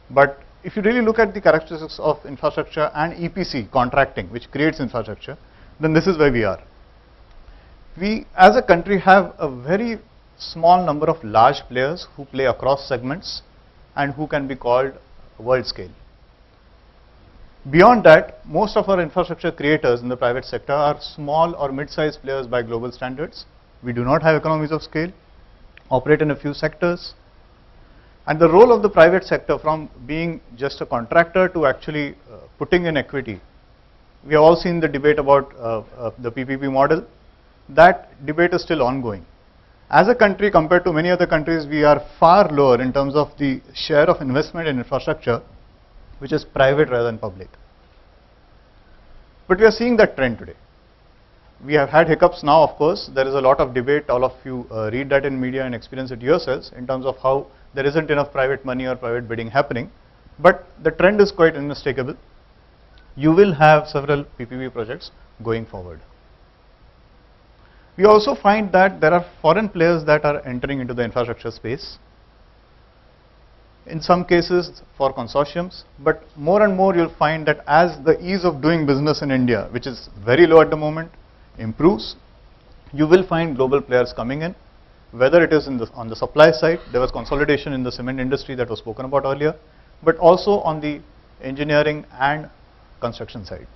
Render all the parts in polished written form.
But if you really look at the characteristics of infrastructure and EPC contracting, which creates infrastructure, then this is where we are. We as a country have a very small number of large players who play across segments and who can be called world scale. Beyond that, most of our infrastructure creators in the private sector are small or mid-sized players by global standards. We do not have economies of scale, operate in a few sectors, and the role of the private sector from being just a contractor to actually putting in equity. We have all seen the debate about the PPP model. That debate is still ongoing. As a country, compared to many other countries, we are far lower in terms of the share of investment in infrastructure, which is private rather than public. But we are seeing that trend today. We have had hiccups now, of course. There is a lot of debate. All of you read that in media and experience it yourselves in terms of how there isn't enough private money or private bidding happening. But the trend is quite unmistakable. You will have several PPP projects going forward. We also find that there are foreign players that are entering into the infrastructure space. In some cases for consortiums, but more and more you'll find that as the ease of doing business in India, which is very low at the moment, improves, you will find global players coming in, whether it is on the supply side. There was consolidation in the cement industry that was spoken about earlier, but also on the engineering and construction side.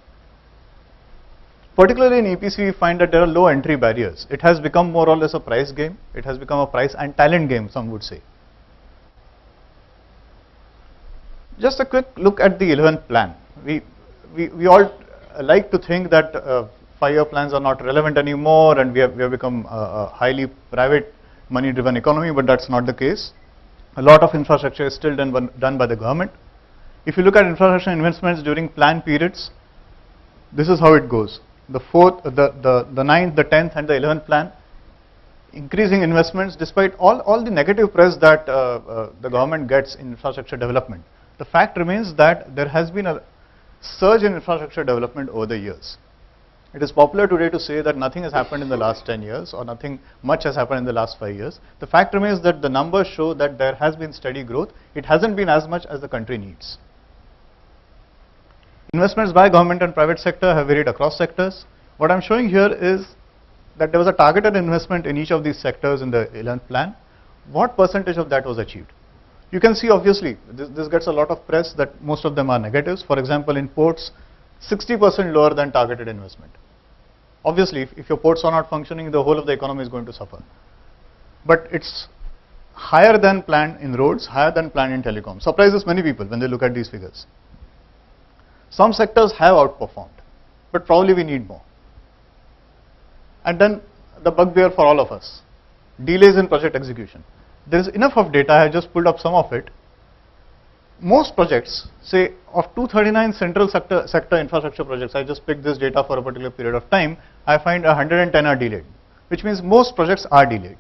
Particularly in EPC, we find that there are low entry barriers. It has become more or less a price game. It has become a price and talent game, some would say. Just a quick look at the 11th plan. We all like to think that 5-year plans are not relevant anymore and we have become a highly private money driven economy, but that's not the case. A lot of infrastructure is still done by the government. If you look at infrastructure investments during plan periods, this is how it goes. The 4th, the 9th, the 10th and the 11th plan, increasing investments despite all the negative press that the government gets in infrastructure development. The fact remains that there has been a surge in infrastructure development over the years. It is popular today to say that nothing has happened in the last 10 years or nothing much has happened in the last 5 years. The fact remains that the numbers show that there has been steady growth. It hasn't been as much as the country needs. Investments by government and private sector have varied across sectors. What I'm showing here is that there was a targeted investment in each of these sectors in the 11th plan. What percentage of that was achieved? You can see obviously this gets a lot of press that most of them are negatives. For example, in ports, 60% lower than targeted investment. Obviously, if your ports are not functioning, the whole of the economy is going to suffer. But it's higher than planned in roads, higher than planned in telecom. Surprises many people when they look at these figures. Some sectors have outperformed, but probably we need more. And then the bugbear for all of us, delays in project execution. There is enough of data, I have just pulled up some of it. Most projects, say of 239 central sector infrastructure projects, I just picked this data for a particular period of time, I find 110 are delayed, which means most projects are delayed.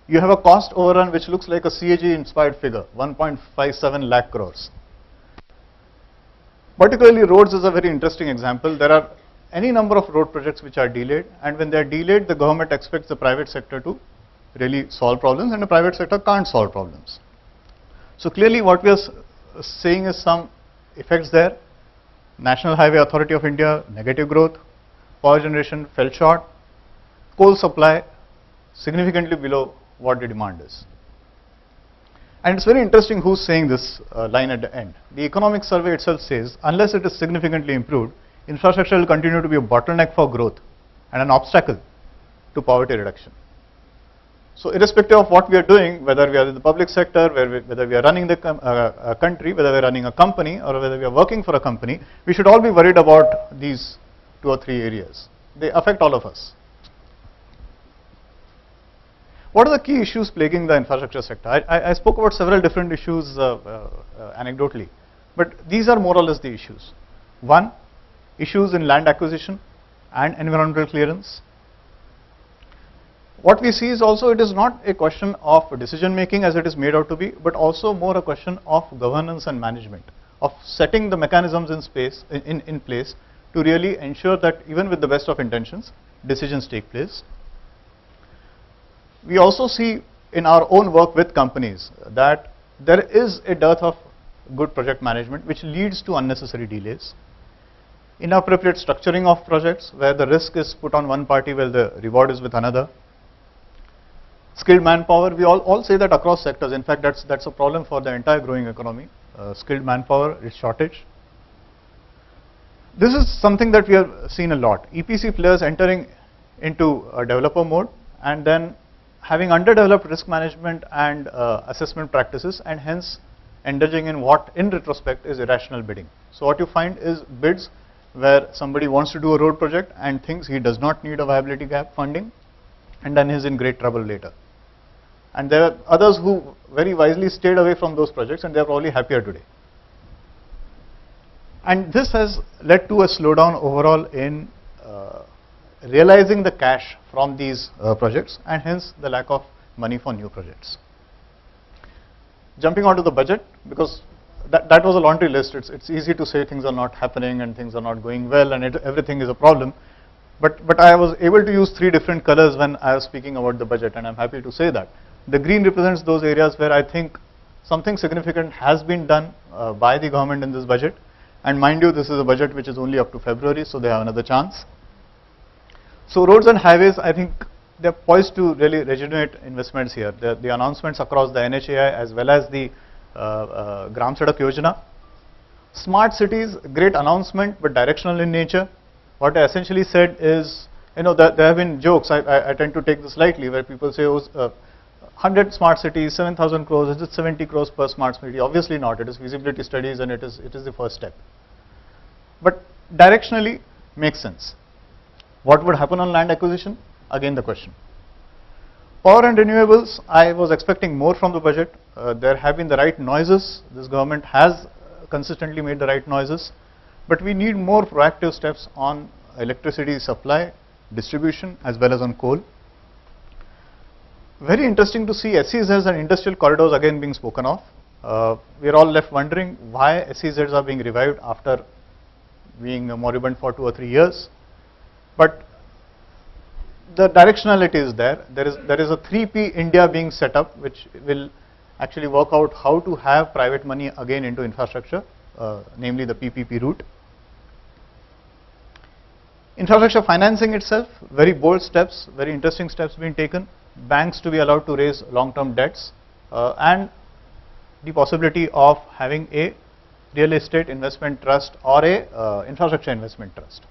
You have a cost overrun which looks like a CAG inspired figure, 1.57 lakh crores. Particularly roads is a very interesting example. There are any number of road projects which are delayed, and when they are delayed, the government expects the private sector to really solve problems, and the private sector can't solve problems. So clearly what we are saying is some effects there. National Highway Authority of India, negative growth. Power generation fell short. Coal supply significantly below what the demand is. And it's very interesting who's saying this line at the end. The economic survey itself says, unless it is significantly improved, infrastructure will continue to be a bottleneck for growth and an obstacle to poverty reduction. So irrespective of what we are doing, whether we are in the public sector, whether we are running the country, whether we are running a company, or whether we are working for a company, we should all be worried about these 2 or 3 areas. They affect all of us. What are the key issues plaguing the infrastructure sector? I spoke about several different issues anecdotally, but these are more or less the issues. One, issues in land acquisition and environmental clearance. What we see is also it is not a question of decision making as it is made out to be, but also more a question of governance and management, of setting the mechanisms in place to really ensure that even with the best of intentions, decisions take place. We also see in our own work with companies that there is a dearth of good project management, which leads to unnecessary delays. Inappropriate structuring of projects, where the risk is put on one party while the reward is with another. Skilled manpower, we all say that across sectors. In fact, that's a problem for the entire growing economy. Skilled manpower is shortage. This is something that we have seen a lot. EPC players entering into a developer mode and then having underdeveloped risk management and assessment practices, and hence indulging in what in retrospect is irrational bidding. So what you find is bids where somebody wants to do a road project and thinks he does not need a viability gap funding, and then is in great trouble later. And there are others who very wisely stayed away from those projects, and they are probably happier today. And this has led to a slowdown overall in realizing the cash from these projects, and hence the lack of money for new projects. Jumping onto the budget, because that was a laundry list. It's easy to say things are not happening and things are not going well and everything is a problem. But I was able to use 3 different colors when I was speaking about the budget, and I'm happy to say that. The green represents those areas where I think something significant has been done by the government in this budget. And mind you, this is a budget which is only up to February, so they have another chance. So roads and highways, I think they're poised to really regenerate investments here. The announcements across the NHAI as well as the Gram Sadak Yojana. Smart cities, great announcement, but directional in nature. What I essentially said is, there have been jokes, I tend to take this lightly, where people say, 100 smart cities, 7,000 crores, is it 70 crores per smart city? Obviously not, it is feasibility studies and it is the first step. But directionally makes sense. What would happen on land acquisition? Again the question. Power and renewables, I was expecting more from the budget. There have been the right noises. This government has consistently made the right noises. But we need more proactive steps on electricity supply, distribution, as well as on coal. Very interesting to see SEZs and industrial corridors again being spoken of. We are all left wondering why SEZs are being revived after being moribund for 2 or 3 years. But the directionality is there. There is a 3P India being set up, which will actually work out how to have private money again into infrastructure, namely the PPP route. Infrastructure financing itself, very bold steps, very interesting steps being taken. Banks to be allowed to raise long-term debts, and the possibility of having a real estate investment trust or a infrastructure investment trust.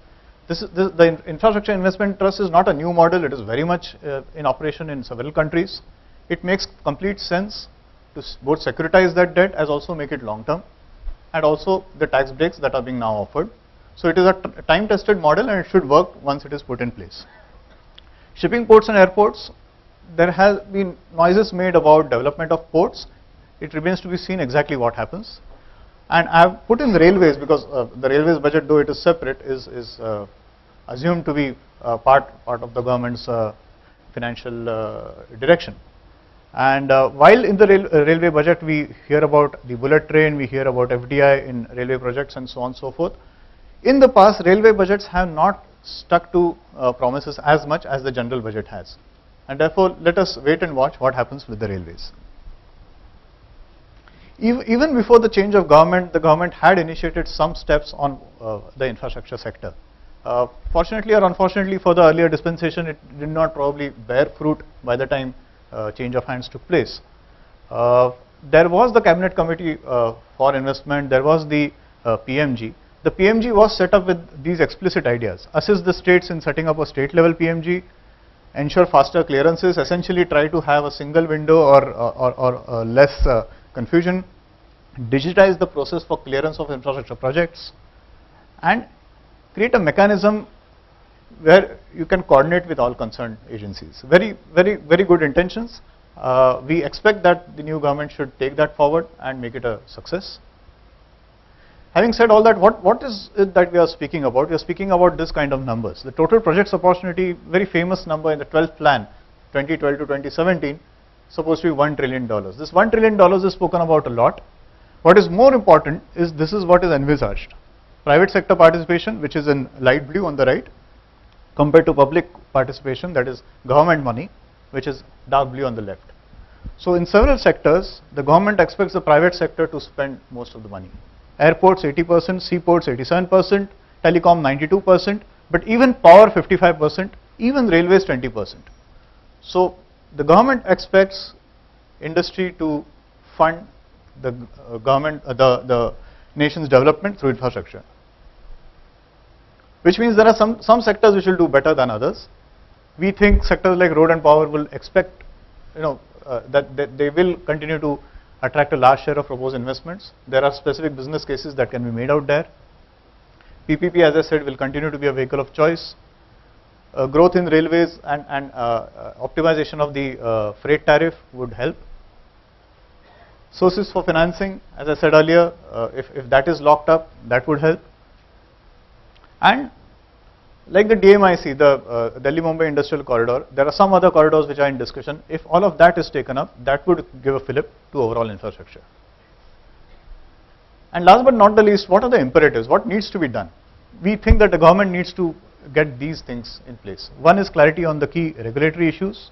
The infrastructure investment trust is not a new model. It is very much in operation in several countries. It makes complete sense to both securitize that debt as also make it long-term, and also the tax breaks that are being now offered. So it is a time-tested model, and it should work once it is put in place. Shipping ports and airports, there has been noises made about development of ports. It remains to be seen exactly what happens. And I have put in the railways because the railways budget, though it is separate, is assumed to be part of the government's financial direction. And while in the railway budget we hear about the bullet train, we hear about FDI in railway projects and so on and so forth. In the past, railway budgets have not stuck to promises as much as the general budget has. And therefore, let us wait and watch what happens with the railways. Even before the change of government, the government had initiated some steps on the infrastructure sector. Fortunately or unfortunately for the earlier dispensation, it did not probably bear fruit by the time change of hands took place. There was the cabinet committee for investment, there was the PMG. The PMG was set up with these explicit ideas: assist the states in setting up a state level PMG, ensure faster clearances, essentially try to have a single window or less confusion, digitize the process for clearance of infrastructure projects, and create a mechanism where you can coordinate with all concerned agencies. Very good intentions. We expect that the new government should take that forward and make it a success. Having said all that, what is it that we are speaking about? We are speaking about this kind of numbers. The total projects opportunity, very famous number in the 12th plan, 2012 to 2017, supposed to be $1 trillion. This $1 trillion is spoken about a lot. What is more important is this is what is envisaged. Private sector participation, which is in light blue on the right, compared to public participation, that is government money, which is dark blue on the left. So in several sectors, the government expects the private sector to spend most of the money. Airports 80%, seaports 87%, telecom 92%, but even power 55%, even railways 20%. So the government expects industry to fund the the nation's development through infrastructure, which means there are some sectors which will do better than others. We think sectors like road and power will expect, that they will continue to attract a large share of proposed investments. There are specific business cases that can be made out there. PPP, as I said, will continue to be a vehicle of choice. Growth in railways and optimization of the freight tariff would help. Sources for financing, as I said earlier, if that is locked up, that would help. And like the DMIC, the Delhi-Mumbai Industrial Corridor, there are some other corridors which are in discussion. If all of that is taken up, that would give a fillip to overall infrastructure. And last but not the least, what are the imperatives? What needs to be done? We think that the government needs to get these things in place. One is clarity on the key regulatory issues.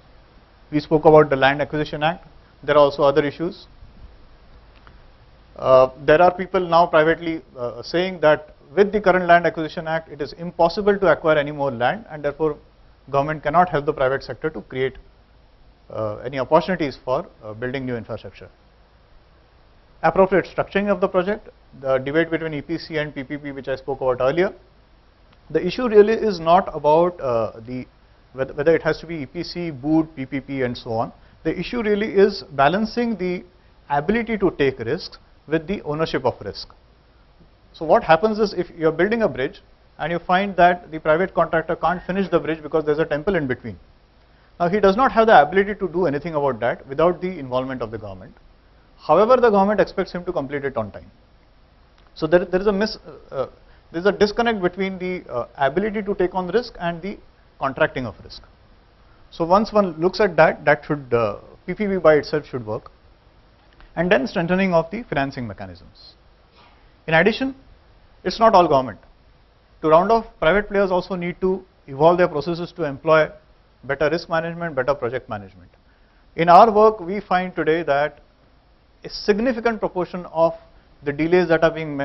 We spoke about the Land Acquisition Act. There are also other issues. There are people now privately saying that with the current Land Acquisition Act, it is impossible to acquire any more land, and therefore government cannot help the private sector to create any opportunities for building new infrastructure. Appropriate structuring of the project, the debate between EPC and PPP which I spoke about earlier. The issue really is not about whether it has to be EPC, BOOT, PPP and so on. The issue really is balancing the ability to take risks with the ownership of risk. So what happens is, if you are building a bridge and you find that the private contractor can't finish the bridge because there is a temple in between. Now he does not have the ability to do anything about that without the involvement of the government. However, the government expects him to complete it on time. So there is a disconnect between the ability to take on risk and the contracting of risk. So once one looks at that, PPP by itself should work. And then strengthening of the financing mechanisms. In addition, it's not all government. To round off, private players also need to evolve their processes to employ better risk management, better project management. In our work, we find today that a significant proportion of the delays that are being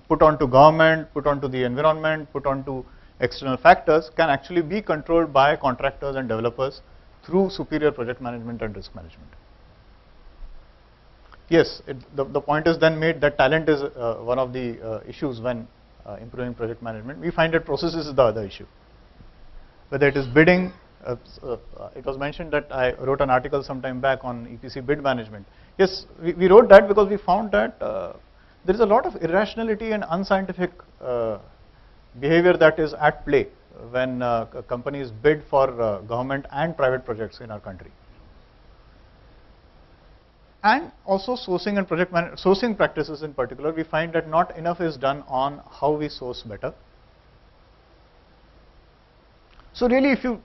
put onto government, put onto the environment, put onto external factors can actually be controlled by contractors and developers through superior project management and risk management. Yes, the point is then made that talent is one of the issues when improving project management. We find that processes is the other issue. Whether it is bidding, it was mentioned that I wrote an article some time back on EPC bid management. Yes, we wrote that because we found that there is a lot of irrationality and unscientific behavior that is at play when companies bid for government and private projects in our country. And also sourcing and sourcing practices in particular, we find that not enough is done on how we source better. So really, if you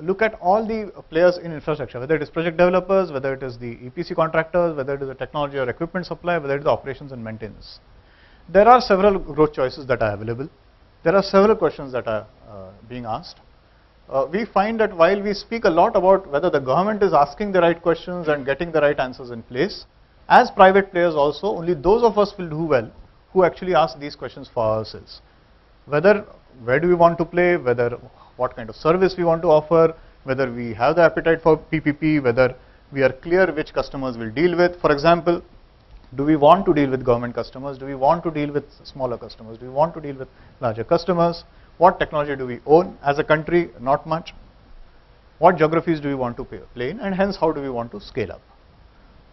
look at all the players in infrastructure, whether it is project developers, whether it is the EPC contractors, whether it is the technology or equipment supply, whether it is the operations and maintenance, there are several growth choices that are available. There are several questions that are being asked. We find that while we speak a lot about whether the government is asking the right questions and getting the right answers in place, as private players also, only those of us will do well who actually ask these questions for ourselves. Where do we want to play, what kind of service we want to offer, whether we have the appetite for PPP, whether we are clear which customers we'll deal with. For example, do we want to deal with government customers? Do we want to deal with smaller customers? Do we want to deal with larger customers? What technology do we own as a country? Not much. What geographies do we want to play in, and hence how do we want to scale up?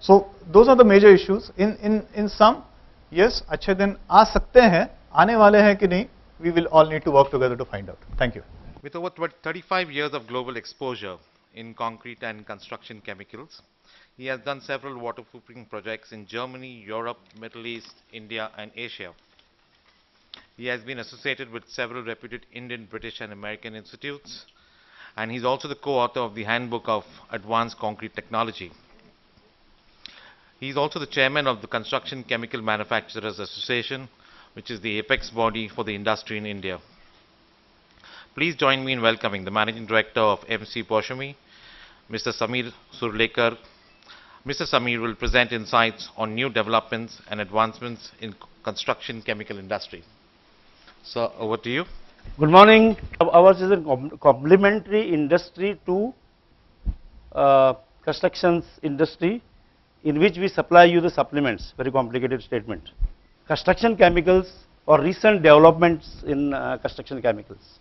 So those are the major issues. In sum, yes, अच्छे दिन आ सकते हैं, आने वाले हैं कि नहीं, we will all need to work together to find out. Thank you. With over 35 years of global exposure in concrete and construction chemicals, he has done several waterproofing projects in Germany, Europe, Middle East, India and Asia. He has been associated with several reputed Indian, British and American institutes, and he's also the co-author of the Handbook of Advanced Concrete Technology. He is also the chairman of the Construction Chemical Manufacturers Association, which is the apex body for the industry in India. Please join me in welcoming the Managing Director of MC Poshami, Mr. Samir Surlekar. Mr. Samir will present insights on new developments and advancements in construction chemical industry. So, over to you. Good morning. Ours is a complementary industry to constructions industry, in which we supply you the supplements. Very complicated statement. Construction chemicals or recent developments in construction chemicals.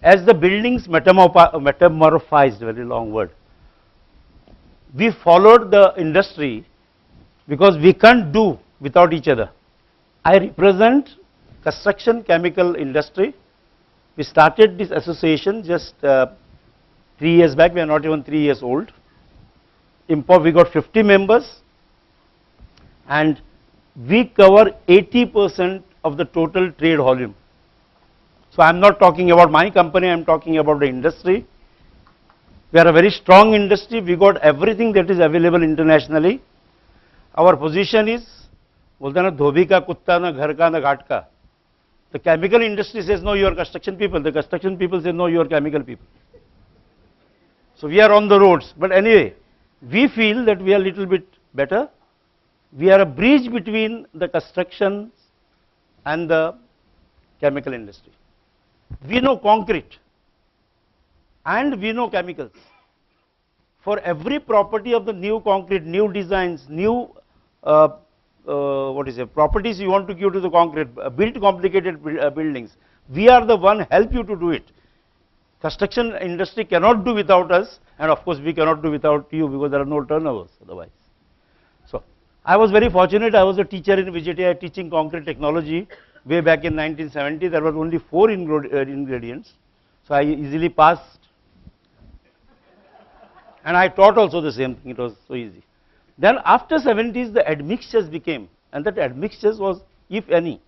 As the buildings metamorphized, very long word, we followed the industry because we can't do without each other. I represent construction chemical industry. We started this association just 3 years back. We are not even 3 years old. We got 50 members, and we cover 80% of the total trade volume. So I am not talking about my company, I am talking about the industry. We are a very strong industry. We got everything that is available internationally. Our position is, बोलते ना धोबी का कुत्ता ना घर का ना घाट का. The chemical industry says no, you are construction people. The construction people say no, you are chemical people. So we are on the roads. But anyway, we feel that we are a little bit better. We are a bridge between the construction and the chemical industry. We know concrete and we know chemicals. For every property of the new concrete, new designs, new properties you want to give to the concrete, build complicated buildings, we are the one help you to do it. Construction industry cannot do without us, and of course we cannot do without you, because there are no turnovers otherwise. So I was very fortunate. I was a teacher in VJTI teaching concrete technology way back in 1970. There were only 4 ingredients, so I easily passed. And I taught also the same thing. It was so easy. Then after 70s, the admixtures became, and that admixtures was if any.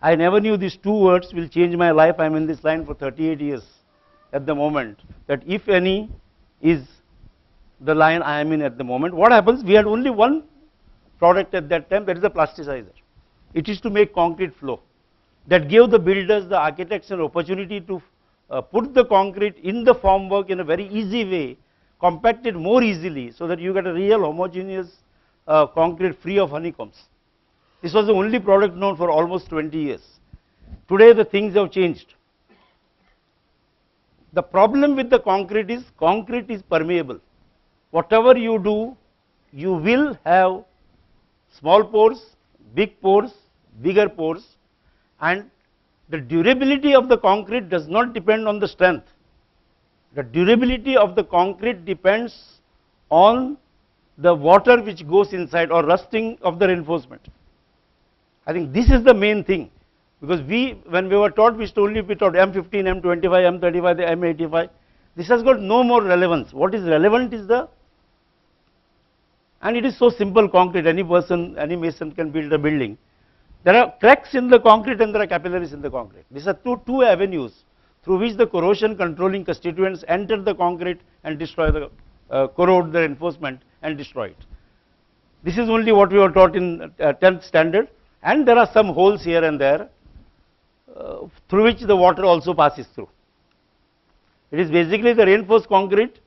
I never knew these 2 words will change my life. I am in this line for 38 years at the moment, that if any is the line I am in at the moment. What happens? We had only one product at that time, that is a plasticizer. It is to make concrete flow. That gave the builders, the architects an opportunity to put the concrete in the formwork in a very easy way, compact it more easily, so that you get a real homogeneous concrete free of honeycombs. This was the only product known for almost 20 years. Today the things have changed. The problem with the concrete is permeable. Whatever you do, you will have small pores, big pores, bigger pores, and the durability of the concrete does not depend on the strength. The durability of the concrete depends on the water which goes inside, or rusting of the reinforcement. I think this is the main thing, because when we were taught, we used to only be taught M15, M25, M35, M85. This has got no more relevance. What is relevant is and it is so simple, concrete, any person, any mason can build a building. There are cracks in the concrete and there are capillaries in the concrete. These are two avenues through which the corrosion controlling constituents enter the concrete and destroy corrode the reinforcement and destroy it. This is only what we were taught in 10th standard, and there are some holes here and there through which the water also passes through. It is basically the reinforced concrete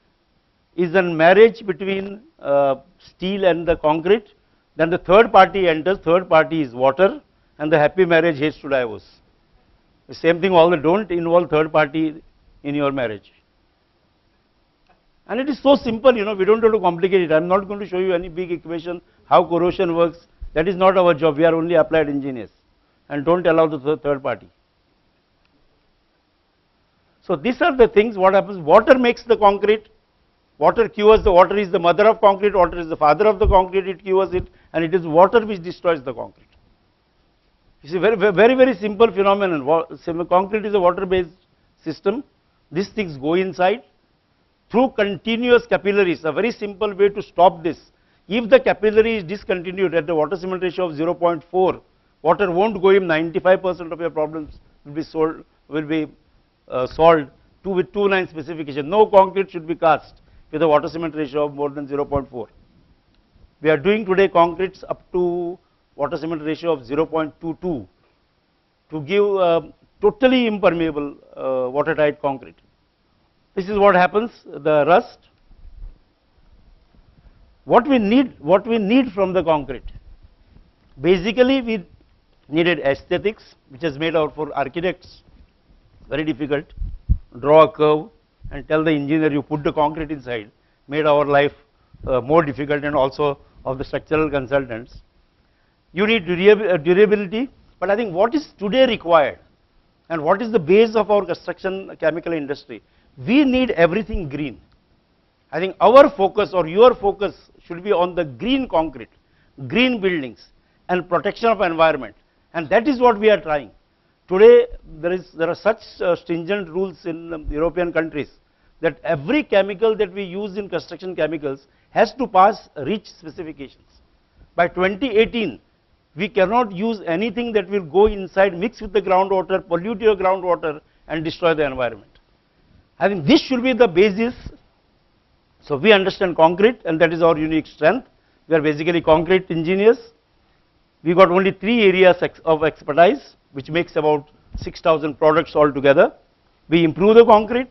is a marriage between steel and the concrete. Then the third party enters. Third party is water, and the happy marriage hates to divorce. The same thing, all don't involve third party in your marriage. And it is so simple, we don't have to complicate it. I am not going to show you any big equation how corrosion works. That is not our job. We are only applied engineers, and don't allow the third party. So these are the things. What happens? Water makes the concrete. Water cures the water is the mother of concrete. Water is the father of the concrete. It cures it, and it is water which destroys the concrete. You see, very simple phenomenon. Concrete is a water-based system. These things go inside through continuous capillaries. A very simple way to stop this. If the capillary is discontinued at the water cement ratio of 0.4, water won't go in. 95% of your problems will be solved with 2-line specification. No concrete should be cast with a water cement ratio of more than 0.4. We are doing today concretes up to water cement ratio of 0.22 to give totally impermeable watertight concrete. This is what happens. The rust what we need from the concrete. Basically, we needed aesthetics, which is made out for architects, very difficult. Draw a curve and tell the engineer you put the concrete inside, made our life more difficult, and also of the structural consultants. You need durability, but I think what is today required and what is the base of our construction chemical industry, we need everything green. I think our focus or your focus should be on the green concrete, green buildings and protection of environment, and that is what we are trying. Today there are such stringent rules in European countries that every chemical that we use in construction chemicals has to pass REACH specifications. By 2018, we cannot use anything that will go inside, mix with the groundwater, pollute your groundwater and destroy the environment. I think this should be the basis. So we understand concrete, and that is our unique strength. We are basically concrete engineers. We got only 3 areas of expertise, which makes about 6,000 products altogether. We improve the concrete.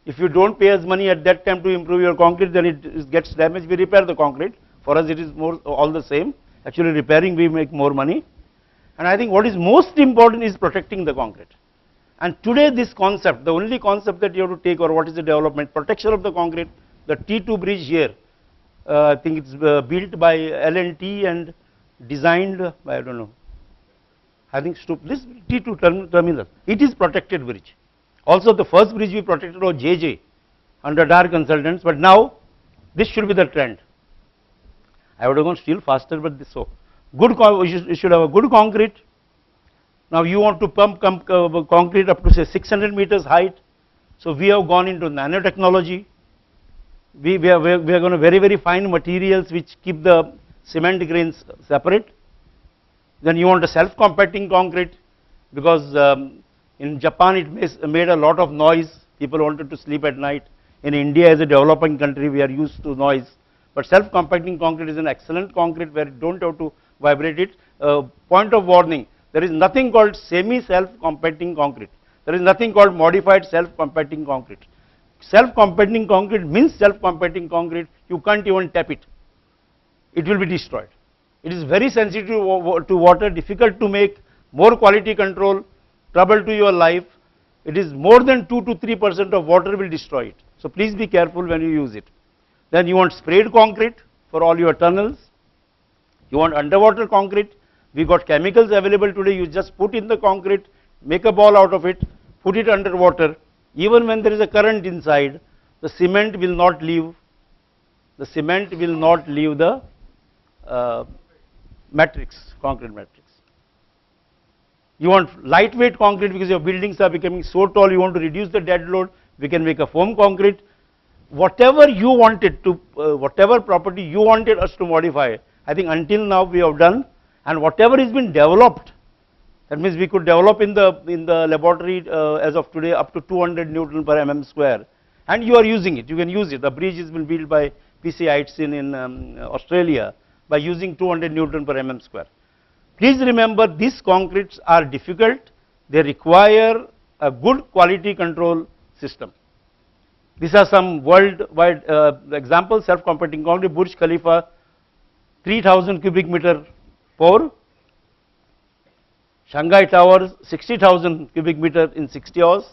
If you don't pay us money at that time to improve your concrete, then it gets damaged. We repair the concrete. For us, it is more all the same. Actually, repairing we make more money. And I think what is most important is protecting the concrete. And today, this concept, the only concept that you have to take, or what is the development, protection of the concrete, the T2 bridge here, I think it's built by L&T and designed by, I don't know, I think this T2 terminal, it is protected bridge. Also the first bridge we protected was JJ under Dar consultants, but now this should be the trend. I would have gone still faster, but this so good, you should have a good concrete. Now you want to pump concrete up to say 600 meters height, so we have gone into nanotechnology. We are going to very fine materials which keep the cement grains separate. Then you want a self-compacting concrete, because in Japan it made a lot of noise, people wanted to sleep at night. In India, as a developing country, we are used to noise, but self-compacting concrete is an excellent concrete where you don't have to vibrate it. Point of warning, there is nothing called semi-self-compacting concrete. There is nothing called modified self-compacting concrete. Self-compacting concrete means self-compacting concrete, you can't even tap it. It will be destroyed. It is very sensitive to water, difficult to make, more quality control, trouble to your life. It is more than 2 to 3% of water will destroy it. So please be careful when you use it. Then you want sprayed concrete for all your tunnels. You want underwater concrete. We got chemicals available today. You just put in the concrete, make a ball out of it, put it underwater. Even when there is a current inside, the cement will not leave. The cement will not leave the matrix, concrete matrix. You want lightweight concrete because your buildings are becoming so tall, you want to reduce the dead load, we can make a foam concrete. Whatever you wanted to, whatever property you wanted us to modify, I think until now we have done, and whatever has been developed, that means we could develop in the laboratory as of today up to 200 Newton per mm square, and you are using it, you can use it. The bridge has been built by PC Aitsin in Australia by using 200 Newton per mm square. Please remember, these concretes are difficult, they require a good quality control system. These are some worldwide examples. Self-compacting concrete, Burj Khalifa, 3000 cubic meter pour. Shanghai Tower, 60,000 cubic meter in 60 hours.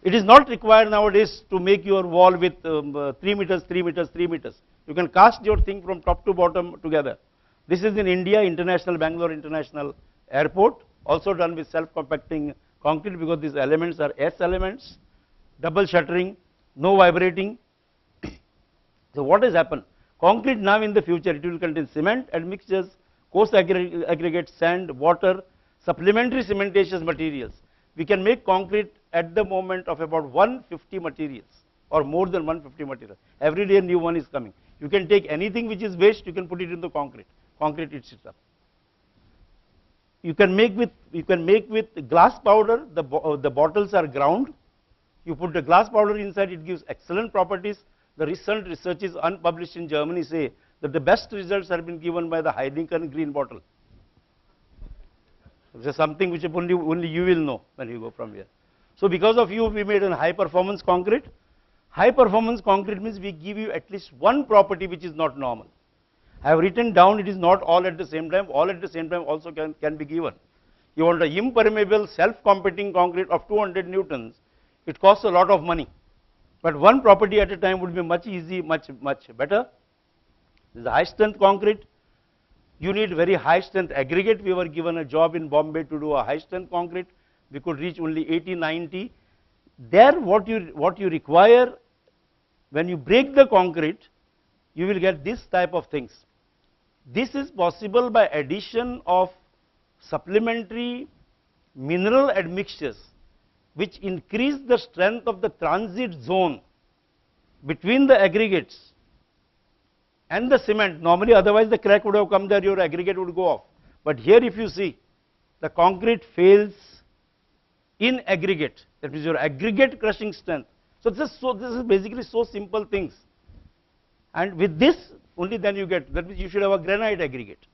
It is not required nowadays to make your wall with 3 meters, 3 meters, 3 meters. You can cast your thing from top to bottom together. This is in India, Bangalore International Airport, also done with self-compacting concrete, because these elements are S elements, double shuttering, no vibrating. So what has happened? Concrete now in the future, it will contain cement and mixtures, coarse aggregate, sand, water, supplementary cementitious materials. We can make concrete at the moment of about 150 materials or more than 150 materials. Every day a new one is coming. You can take anything which is waste, you can put it in the concrete. Concrete eats it up. You can make with glass powder. The bottles are ground. You put the glass powder inside, it gives excellent properties. The recent researches unpublished in Germany say that the best results have been given by the Heineken green bottle. This is something which only you will know when you go from here. So because of you, we made a high performance concrete. High performance concrete means we give you at least one property which is not normal. I have written down it is not all at the same time, all at the same time also can be given. You want an impermeable self-competing concrete of 200 newtons, it costs a lot of money. But one property at a time would be much easy, much better. This is high strength concrete. You need very high strength aggregate. We were given a job in Bombay to do a high strength concrete. We could reach only 80, 90. There what you require, when you break the concrete, you will get this type of things. This is possible by addition of supplementary mineral admixtures which increase the strength of the transit zone between the aggregates and the cement. Normally otherwise the crack would have come there, your aggregate would go off. But here if you see, the concrete fails in aggregate, that is your aggregate crushing strength. So this is basically so simple things. And with this only then you get, that means you should have a granite aggregate.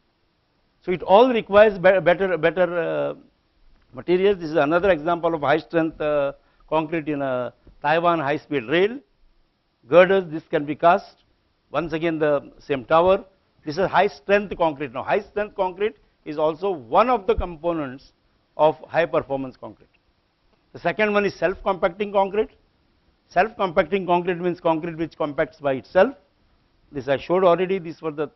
So it all requires better materials. This is another example of high strength concrete in a Taiwan high speed rail. Girders, this can be cast. Once again the same tower. This is high strength concrete. Now high strength concrete is also one of the components of high performance concrete. The second one is self compacting concrete. Self compacting concrete means concrete which compacts by itself. This I showed already, these were the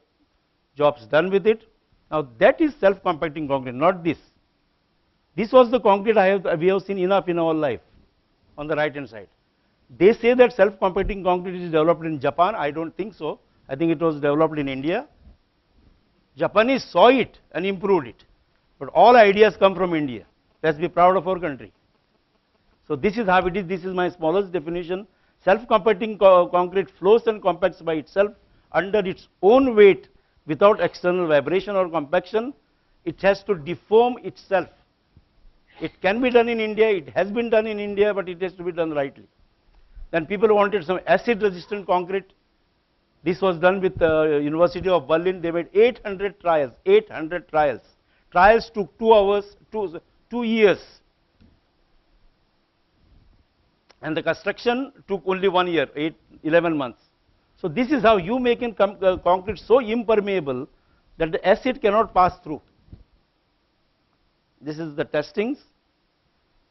jobs done with it. Now that is self compacting concrete, not this. This was the concrete we have seen enough in our life on the right hand side. They say that self compacting concrete is developed in Japan. I don't think so. I think it was developed in India. Japanese saw it and improved it. But all ideas come from India. Let's be proud of our country. So this is how it is. This is my smallest definition. Self compacting concrete flows and compacts by itself under its own weight without external vibration or compaction. It has to deform itself. It can be done in India, it has been done in India, but it has to be done rightly. Then people wanted some acid resistant concrete. This was done with the University of Berlin. They made 800 trials, 800 trials. Trials took 2 hours, 2 years. And the construction took only 1 year, 11 months. So this is how you make concrete so impermeable that the acid cannot pass through. This is the testings,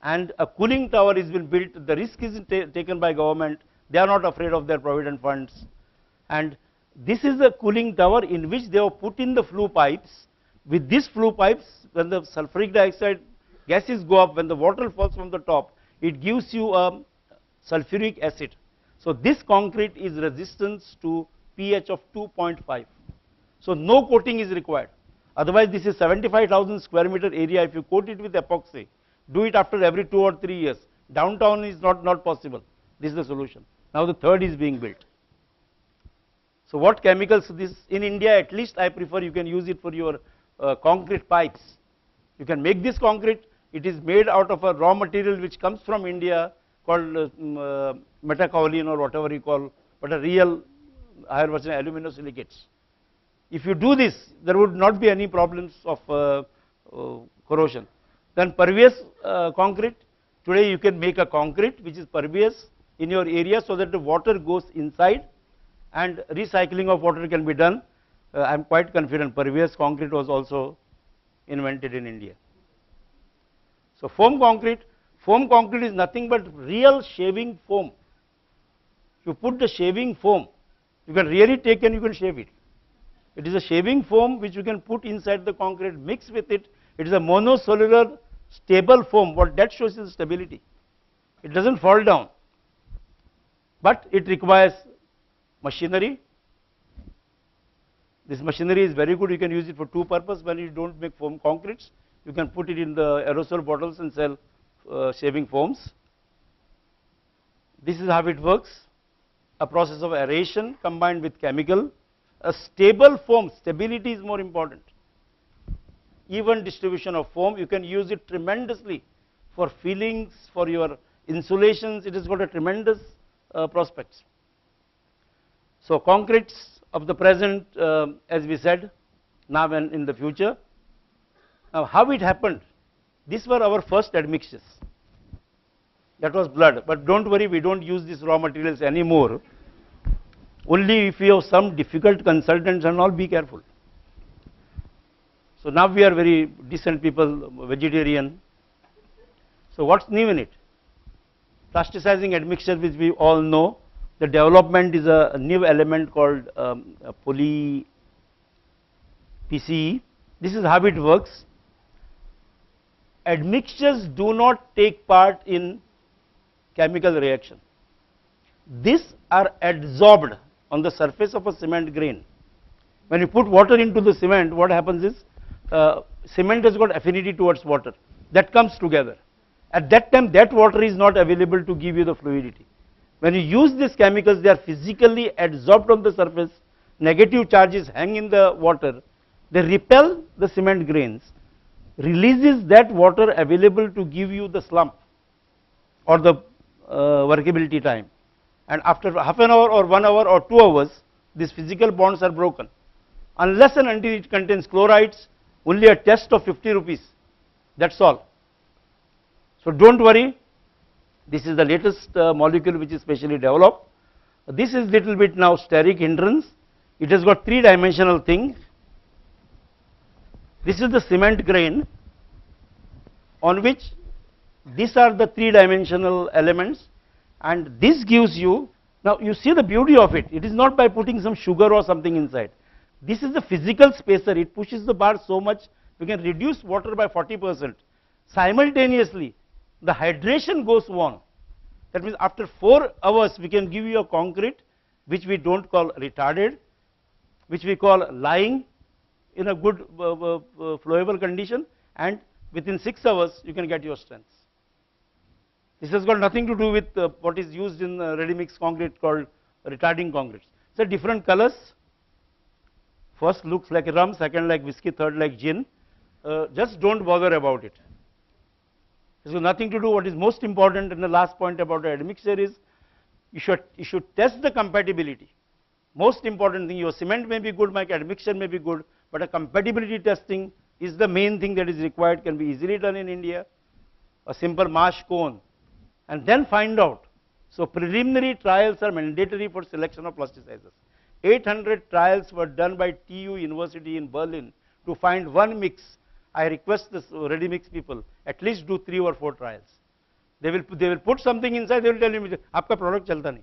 and a cooling tower is been built. The risk is taken by government. They are not afraid of their provident funds. And this is a cooling tower in which they have put in the flue pipes. With these flue pipes, when the sulfuric dioxide gases go up, when the water falls from the top, it gives you a sulfuric acid. So this concrete is resistant to pH of 2.5. So no coating is required. Otherwise this is 75,000 square meter area. If you coat it with epoxy, do it after every 2 or 3 years. Downtown is not possible. This is the solution. Now the third is being built. So what chemicals this in India, at least I prefer you can use it for your concrete pipes. You can make this concrete. It is made out of a raw material which comes from India called metakaolin or whatever you call, but a real higher version aluminosilicates. If you do this, there would not be any problems of corrosion. Then pervious concrete. Today you can make a concrete which is pervious in your area so that the water goes inside and recycling of water can be done. I am quite confident pervious concrete was also invented in India. So foam concrete is nothing but real shaving foam. You put the shaving foam, you can really take and you can shave it. It is a shaving foam which you can put inside the concrete, mix with it. It is a monocellular stable foam. What that shows is stability. It doesn't fall down, but it requires machinery. This machinery is very good. You can use it for 2 purposes. When you don't make foam concretes, you can put it in the aerosol bottles and sell shaving foams. This is how it works. A process of aeration combined with chemical. A stable foam, stability is more important. Even distribution of foam, you can use it tremendously for fillings, for your insulations. It has got a tremendous prospects. So concretes of the present, as we said, now and in the future. Now how it happened? These were our first admixtures. that was blood. But don't worry, we don't use these raw materials anymore. Only if you have some difficult consultants and all, be careful. So now we are very decent people, vegetarian. So what's new in it? Plasticizing admixture, which we all know. The development is a new element called poly PCE. This is how it works. Admixtures do not take part in chemical reaction. These are adsorbed on the surface of a cement grain. When you put water into the cement, what happens is cement has got affinity towards water. That comes together. At that time, that water is not available to give you the fluidity. When you use these chemicals, they are physically adsorbed on the surface. Negative charges hang in the water. They repel the cement grains, releases that water available to give you the slump or the workability time. And after half an hour or 1 hour or 2 hours, these physical bonds are broken. Unless and until it contains chlorides, only a test of 50 rupees. That's all. So don't worry. This is the latest molecule which is specially developed. This is little bit now steric hindrance. It has got 3-dimensional thing. This is the cement grain on which these are the 3-dimensional elements, and this gives you, now you see the beauty of it. It is not by putting some sugar or something inside. This is the physical spacer. It pushes the bar so much we can reduce water by 40%. Simultaneously, the hydration goes on. That means after 4 hours we can give you a concrete which we don't call retarded, which we call lying in a good flowable condition, and within 6 hours you can get your strength. This has got nothing to do with what is used in ready mix concrete called retarding concretes. So different colors. First looks like rum, second like whiskey, third like gin. Just don't bother about it. This has nothing to do. What is most important, and the last point about the admixture is you should test the compatibility. Most important thing, your cement may be good, my admixture may be good, but a compatibility testing is the main thing that is required, can be easily done in India. A simple marsh cone, and then find out. So preliminary trials are mandatory for selection of plasticizers. 800 trials were done by TU University in Berlin to find one mix. I request this ready mix people at least do 3 or 4 trials. They will put something inside. They will tell you, "Aapka product chalta nahi."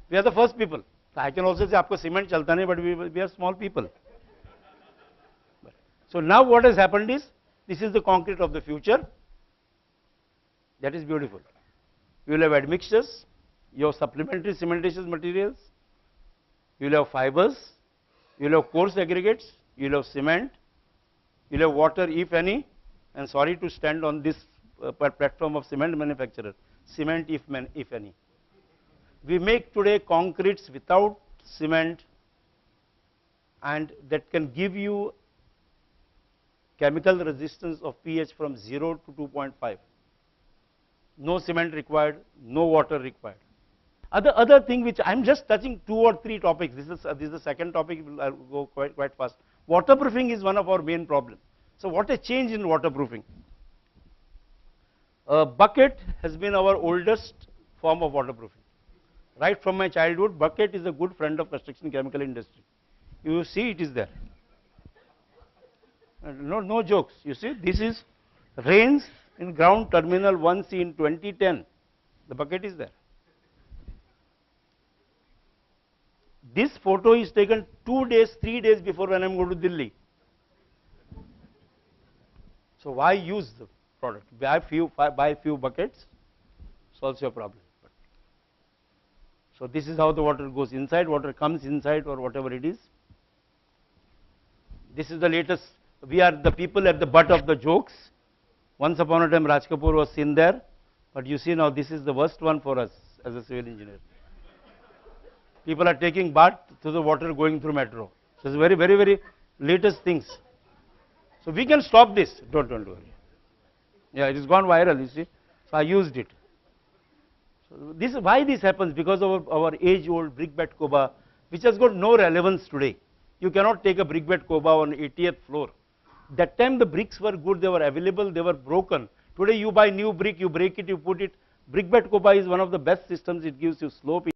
We are the first people. So I can also say, "Aapka cement chalta nahi," but we are small people. So now what has happened is, this is the concrete of the future. That is beautiful. You will have admixtures, you have supplementary cementitious materials, you will have fibers, you will have coarse aggregates, you will have cement, you will have water if any, and sorry to stand on this platform of cement manufacturer, cement if any. We make today concretes without cement, and that can give you chemical resistance of pH from 0 to 2.5. No cement required, no water required. Other thing which I am just touching 2 or 3 topics. This is the second topic. I'll go quite fast. Waterproofing is one of our main problems. So what a change in waterproofing. Bucket has been our oldest form of waterproofing. Right from my childhood, bucket is a good friend of construction chemical industry. You see, it is there. No jokes. You see, this is rains in ground terminal 1C in 2010. The bucket is there. This photo is taken 2 days, 3 days before when I am going to Delhi. So why use the product? Buy few buckets, solves your problem. So this is how the water goes inside, water comes inside, or whatever it is. This is the latest. We are the people at the butt of the jokes. Once upon a time Raj Kapoor was seen there, but you see now this is the worst one for us as a civil engineer. People are taking bath through the water going through metro. So it's very latest things. So we can stop this. Don't worry. Yeah, it has gone viral, you see. So I used it. So this why this happens, because of our age-old brick bed Koba, which has got no relevance today. You cannot take a brick bed Koba on 80th floor. That time the bricks were good, they were available, they were broken. Today you buy new brick, you break it, you put it. Brick bed Copa is one of the best systems. It gives you slope.